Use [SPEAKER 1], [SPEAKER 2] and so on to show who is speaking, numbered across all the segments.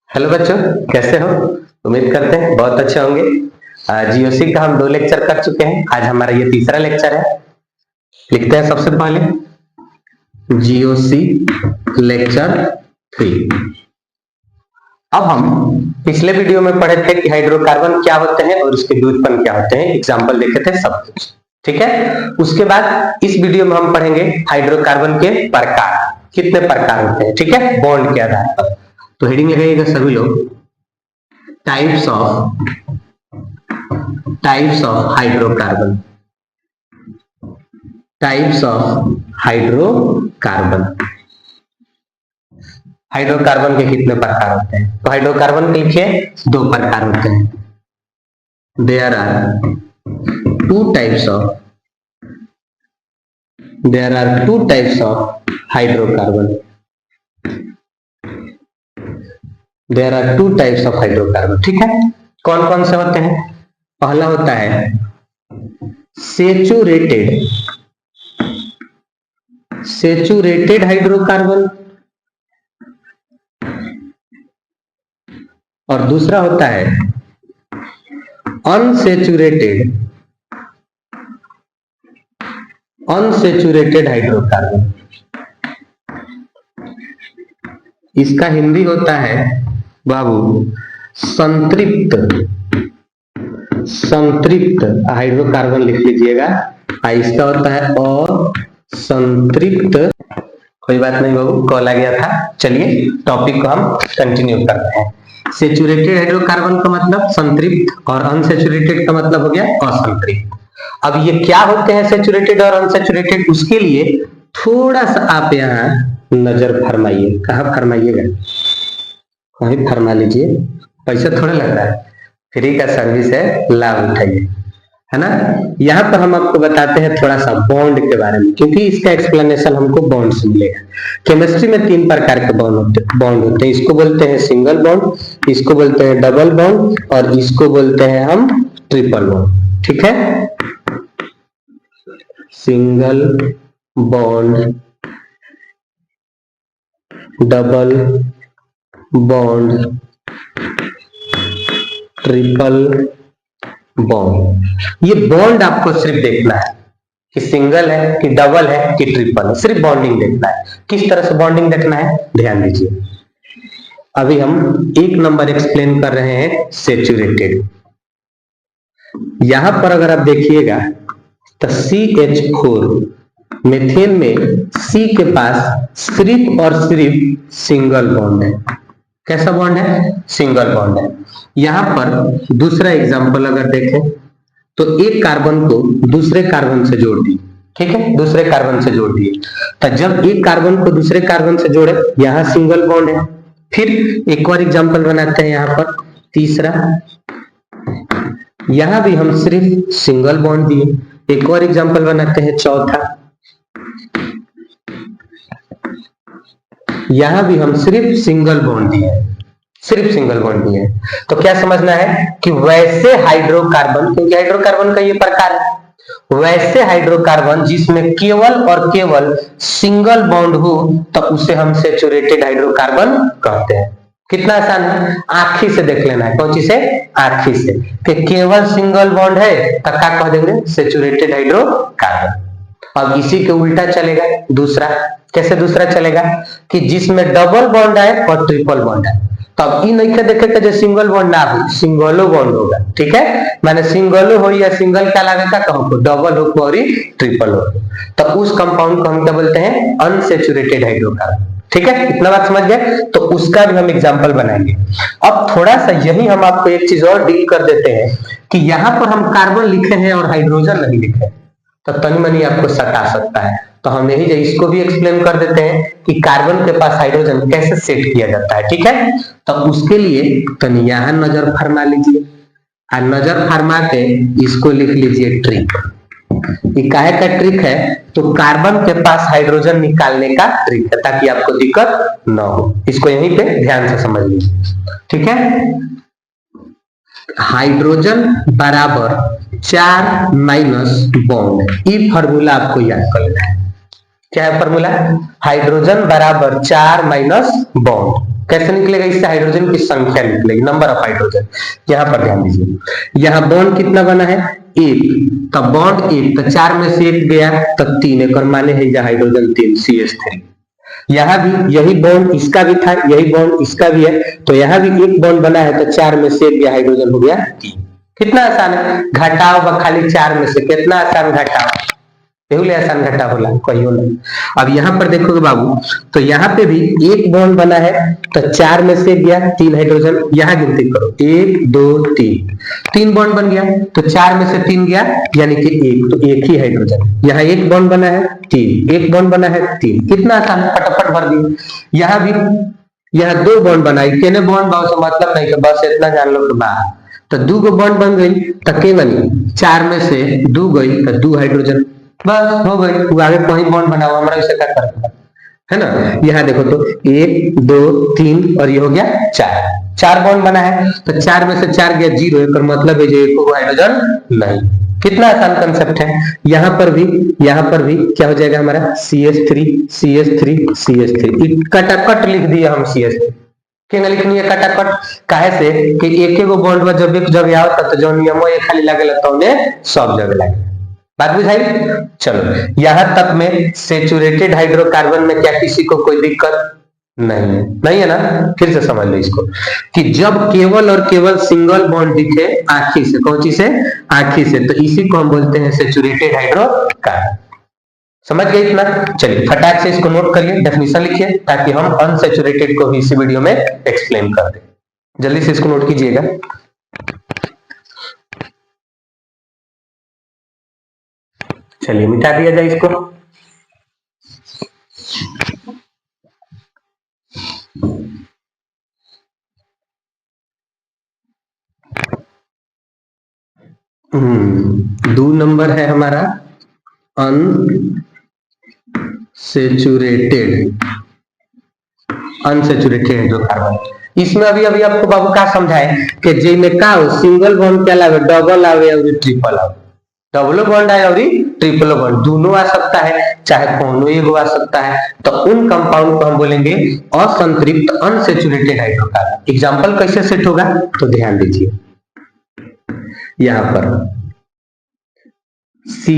[SPEAKER 1] Hello बच्चों, कैसे हो? उम्मीद करते हैं बहुत अच्छे होंगे। जीओसी का हम 2 लेक्चर कर चुके हैं। आज हमारा ये तीसरा लेक्चर है। लिखते हैं सबसे पहले जीओसी लेक्चर 3। अब हम पिछले वीडियो में पढ़े थे कि हाइड्रोकार्बन क्या होते हैं और उसके व्युत्पन्न क्या होते हैं, एग्जाम्पल देखे थे सब कुछ। ठीक है, उसके बाद इस वीडियो में हम पढ़ेंगे हाइड्रोकार्बन के प्रकार, कितने प्रकार होते हैं। ठीक है, बॉन्ड के आधार पर। तो हेडिंग लगाइएगा सभी लोग, types of hydrocarbon. Types of hydrocarbon. Hydrocarbon के कितने प्रकार होते हैं? तो हाइड्रोकार्बन के लिखिए 2 प्रकार होते हैं। There are two types of hydrocarbon. There are 2 types of hydrocarbon. ठीक है, कौन कौन से होते हैं? पहला होता है सेचुरेटेड हाइड्रोकार्बन और दूसरा होता है अनसेचुरेटेड हाइड्रोकार्बन। इसका हिंदी होता है बाबू संतृप्त हाइड्रोकार्बन लिख लीजिएगा। इसका होता है असंतृप्त। कोई बात नहीं बाबू, कॉल आ गया था। चलिए टॉपिक को हम कंटिन्यू करते हैं। सेचुरेटेड हाइड्रोकार्बन का मतलब संतृप्त और अनसेचुरेटेड का मतलब हो गया असंतृप्त। अब ये क्या होते हैं सेचुरेटेड और अनसेचुरेटेड, उसके लिए थोड़ा सा आप यहाँ नजर फरमाइए। कहाँ फरमाइएगा? वहीं फरमा लीजिए, पैसा थोड़ा लग रहा है, फ्री का सर्विस है, लाभ उठाइए, है ना। यहाँ पर हम आपको बताते हैं थोड़ा सा बॉन्ड के बारे में, क्योंकि इसका एक्सप्लेनेशन हमको बॉन्ड से मिलेगा। केमिस्ट्री में 3 प्रकार के बॉन्ड होते हैं। इसको बोलते हैं सिंगल बॉन्ड, इसको बोलते हैं डबल बॉन्ड और इसको बोलते हैं हम ट्रिपल बॉन्ड। ठीक है, single bond, double bond, triple bond. ये बॉन्ड आपको सिर्फ देखना है कि सिंगल है कि डबल है कि ट्रिपल है, सिर्फ बॉन्डिंग देखना है। किस तरह से बॉन्डिंग देखना है ध्यान दीजिए। अभी हम 1 नंबर एक्सप्लेन कर रहे हैं सेचुरेटेड। यहां पर अगर आप देखिएगा तो CH4 मीथेन में C के पास सिर्फ और सिर्फ सिंगल बॉन्ड है। कैसा बॉन्ड है? सिंगल बॉन्ड है। यहां पर दूसरा एग्जांपल अगर देखें तो एक कार्बन को दूसरे कार्बन से जोड़ दिए। ठीक है, दूसरे कार्बन से जोड़ दिए। तो जब एक कार्बन को दूसरे कार्बन से जोड़े, यहां सिंगल बॉन्ड है। फिर एक और एग्जांपल बनाते हैं यहां पर, तीसरा। यहां भी हम सिर्फ सिंगल बॉन्ड दिए। एक और एग्जांपल बनाते हैं, चौथा। यहां भी हम सिर्फ सिंगल बॉन्ड दिए, सिर्फ सिंगल बॉन्ड दिए। तो क्या समझना है कि वैसे हाइड्रोकार्बन, क्योंकि हाइड्रोकार्बन का ये प्रकार है, वैसे हाइड्रोकार्बन जिसमें केवल और केवल सिंगल बॉन्ड हो तो उसे हम सेचुरेटेड हाइड्रोकार्बन कहते हैं। कितना आसान है, आंखी से देख लेना है। कौन चीज से? आंखी से। कि केवल सिंगल बॉन्ड है तो क्या कह देंगे? Saturated hydrocarbon. अब इसी के उल्टा चलेगा दूसरा। कैसे दूसरा चलेगा? कि जिसमें डबल बॉन्ड है और ट्रिपल बॉन्ड है। तो अब इन नहीं देखेगा जो सिंगल बॉन्ड ना हो, सिंगलो बॉन्ड होगा। ठीक है, माने सिंगलो हो या सिंगल क्या लगेगा, कहूँ डबल हो और ट्रिपल हो, तो उस कंपाउंड को हम क्या बोलते हैं? Unsaturated hydrocarbon. ठीक है, इतना बात समझ गए? तो उसका भी हम एग्जांपल बनाएंगे। अब थोड़ा सा यही हम आपको एक चीज और डील कर देते हैं कि यहाँ पर हम कार्बन लिखे हैं और हाइड्रोजन नहीं लिखे, तो तनी मनी आपको सता सकता है। तो हम यही इसको भी एक्सप्लेन कर देते हैं कि कार्बन के पास हाइड्रोजन कैसे सेट किया जाता है। ठीक है, तो उसके लिए तनी यहाँ नजर फरमा लीजिए और नजर फरमा के इसको लिख लीजिए ट्रिक। ये काहे का ट्रिक है? तो कार्बन के पास हाइड्रोजन निकालने का ट्रिक है, ताकि आपको दिक्कत न हो। इसको यहीं पे ध्यान से समझ लीजिए। ठीक है, हाइड्रोजन बराबर 4 माइनस बॉन्ड, ये फॉर्मूला आपको याद कर लेना है। क्या है फॉर्मूला? हाइड्रोजन बराबर 4 माइनस बॉन्ड। कैसे निकलेगा? इससे हाइड्रोजन की संख्या निकलेगी, नंबर ऑफ हाइड्रोजन। यहां पर ध्यान दीजिए, यहाँ बॉन्ड कितना बना है? एक। तब बॉन्ड एक, तो 4 में से एक गया तब 3, एक और माने है हाइड्रोजन 3 CH3। यहाँ भी यही बॉन्ड इसका भी था, यही बॉन्ड इसका भी है, तो यहाँ भी एक बॉन्ड बना है तो 4 में से एक गया हाइड्रोजन हो गया 3। कितना आसान है, घटाओ खाली 4 में से, कितना आसान घटाओ, बेहुले आसान घटा होला कहियो नहीं। अब यहाँ पर देखोगे बाबू, तो यहाँ पे भी एक बॉन्ड बना है तो 4 में से गया 3 हाइड्रोजन, यहाँ गिनती करो 1 2 3, 3 बॉन्ड बन गया, तो 4 में से 3 गया यानी कि 1, तो एक ही हाइड्रोजन। यहाँ एक बॉन्ड बना है 3, एक बॉन्ड बना है 3, कितना आसान, फटाफट भर दिए। यहाँ भी यहाँ 2 बॉन्ड बनाई, केने बॉन्ड भाव से मतलब नहीं कि बस इतना जान लो तो बात, तो 2 गो बॉन्ड बन गई, तो के बनी 4 में से 2 गई तो 2 हाइड्रोजन, बस हो गई। आगे कहीं बॉन्ड बनाओ, हमारा इसे क्या करना है ना। यहाँ देखो तो 1 2 3 और ये हो गया 4 बॉन्ड बना है, तो 4 में से 4 गया 0, एक मतलब है जो एक हाइड्रोजन नहीं। कितना आसान कंसेप्ट है। यहाँ पर भी क्या हो जाएगा हमारा CH3 CH3 CH3, कटाकट लिख दिया हम CH3। क्या लिखनी है कटाकट? काहे से कि एक गो बॉन्ड में जब एक जगह आवता तो जो नियम ये खाली लगे तो सब जगह लगे। बात बुझाई? चलो, यहां तक में सेचुरेटेड हाइड्रोकार्बन में क्या किसी को कोई दिक्कत नहीं है ना। फिर से समझ लो इसको कि जब केवल और केवल सिंगल बॉन्ड दिखे आंखी से, कौन चीज से? आंखी से, तो इसी को हम बोलते हैं सेचुरेटेड हाइड्रोकार्बन। समझ गए इतना? चलिए फटाक से इसको नोट करिए, डेफिनेशन लिखिए ताकि हम अनसेचुरेटेड को भी इसी वीडियो में एक्सप्लेन कर दें। जल्दी से इसको नोट कीजिएगा। चलिए मिटा दिया जाए इसको। दो नंबर है हमारा अनसेचुरेटेड हाइड्रोकार्बन। इसमें अभी आपको बाबू का समझाए कि जे में का हो सिंगल बॉन्ड क्या लावे, डबल आवे और ट्रिपल आवे। डबल बॉन्ड आए और ट्रिपल बॉन्ड दोनों आ सकता है, चाहे कोनो एक आ सकता है, तो उन कंपाउंड को हम बोलेंगे असंतृप्त अनसेचुरेटेड हाइड्रोकार्बन। एग्जांपल कैसे सेट होगा तो ध्यान दीजिए, यहां पर C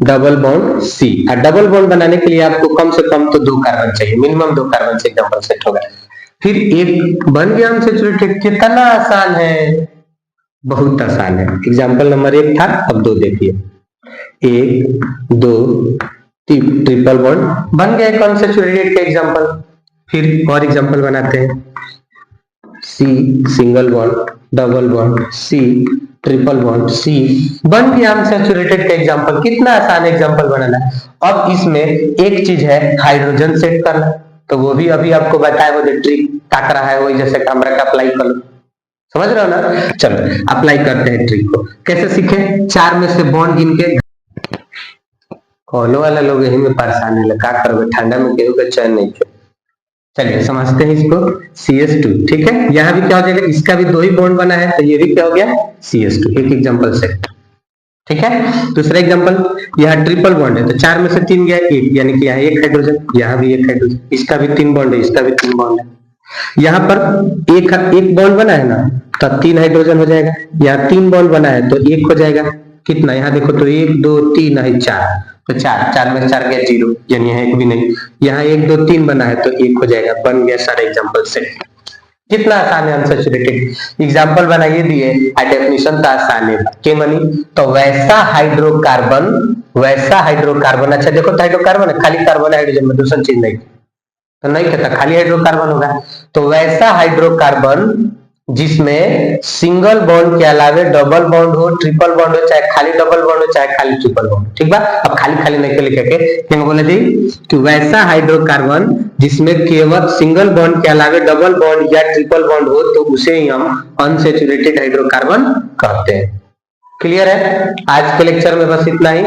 [SPEAKER 1] डबल बॉन्ड C, और डबल बॉन्ड बनाने के लिए आपको कम से कम तो 2 कार्बन चाहिए, मिनिमम 2 कार्बन से एग्जांपल सेट होगा। फिर एक बन गया अनसेचुरेटेड, कितना आसान है, बहुत आसान है। एग्जांपल नंबर 1 था, अब 2 देखिए, 1 2 3 ट्रिपल बॉन्ड बन गया एक अनसेचुरेटेड का एग्जांपल। फिर और एग्जांपल बनाते हैं, C single bond double bond C triple bond C, बन गया अनसेचुरेटेड का एग्जांपल। कितना आसान एग्जांपल बनाना। अब इसमें एक चीज है हाइड्रोजन सेट करना, तो वो भी अभी आपको बताया, वो जो ट्रिक ताक रहा है वही जैसे कैमरा का अप्लाई कर लो, समझ रहे हो ना। चलो अप्लाई करते हैं ट्रिक को, कैसे सीखे? 4 में से बॉन्ड गिन के, कॉलो वाला लोग यही में परेशान है, क्या करोगे, ठंडा में केहू का चैन नहीं है। चलिए समझते हैं इसको, CH2 ठीक है। यहाँ भी क्या हो जाएगा, इसका भी 2 ही बॉन्ड बना है तो ये भी क्या हो गया CH2, एक एग्जांपल सेट, ठीक है। दूसरा एग्जांपल, यहाँ ट्रिपल बॉन्ड है तो 4 में से 3 गया 1, यानी कि यहाँ 1 हाइड्रोजन, यहाँ भी 1 हाइड्रोजन, इसका भी 3 बॉन्ड है, इसका भी 3 बॉन्ड है। यहाँ पर एक बॉन्ड बना है ना तो 3 हाइड्रोजन हो जाएगा, यहाँ 3 बॉन्ड बना है तो 1 हो जाएगा। कितना, यहाँ देखो तो 1 2 3 है 4, तो 4 में 4 गया 0, यानी यहाँ 1 भी नहीं। यहाँ 1 2 3 बना है तो 1 हो जाएगा, बन गया सारे एग्जांपल से। कितना आसान है अनसेचुरेटेड। एग्जांपल बनाइए दिए, डेफिनेशन तो आसान है के बनी, तो वैसा हाइड्रोकार्बन। अच्छा देखो तो हाइड्रोकार्बन है, खाली कार्बन हाइड्रोजन में, दूसरी चीज नहीं, तो नहीं कहता खाली हाइड्रोकार्बन होगा। तो वैसा हाइड्रोकार्बन जिसमें सिंगल बॉन्ड के अलावे डबल बॉन्ड हो, ट्रिपल बॉन्ड हो, चाहे खाली डबल बॉन्ड हो, चाहे खाली ट्रिपल बॉन्ड, ठीक बा। अब खाली नहीं लिखे के क्या बोले जी कि वैसा हाइड्रोकार्बन जिसमें केवल सिंगल बॉन्ड के अलावे डबल बॉन्ड या ट्रिपल बॉन्ड हो तो उसे ही हम अनसेचुरेटेड हाइड्रोकार्बन कहते हैं। क्लियर है? आज के लेक्चर में बस इतना ही।